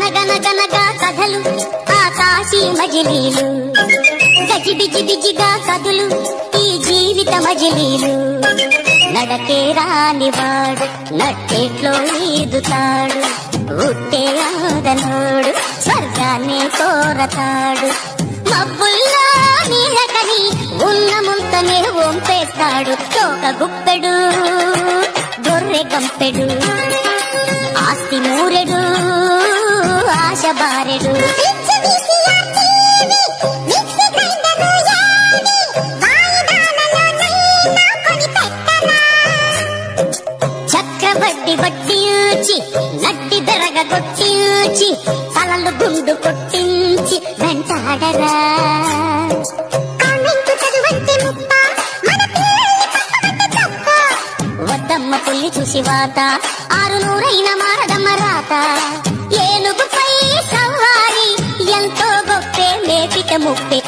గనగనగనగా కథలు ఆకాశీ మజిలీలు, గజిబిజి బిజిగా కదులు ఈ జీవిత మజిలీలు. నడకే రానివాడు నట్టేట్లో ఈదుతాడు, ఉట్టే ఆదనోడు స్వర్గాన్ని కోరతాడు. మబ్బుల్లో నీలకని ఉన్న ముంతనే వంపేస్తాడు, తోక గుప్పెడు గొర్రె కంపెడు, ఆస్తి మూరెడు ఆశ బారెడు. చక్రవడ్డీ వడ్డించి నడ్డి బెరగొట్టించి తలలు గుండు కొట్టించి వెంటాడరా. వద్దమ్మ పుల్లి చూసి వాత 600 మారదమ్మ రాత. ఏనుగుపై సవారి ఎంతో గొప్పే మేపిట ముప్పే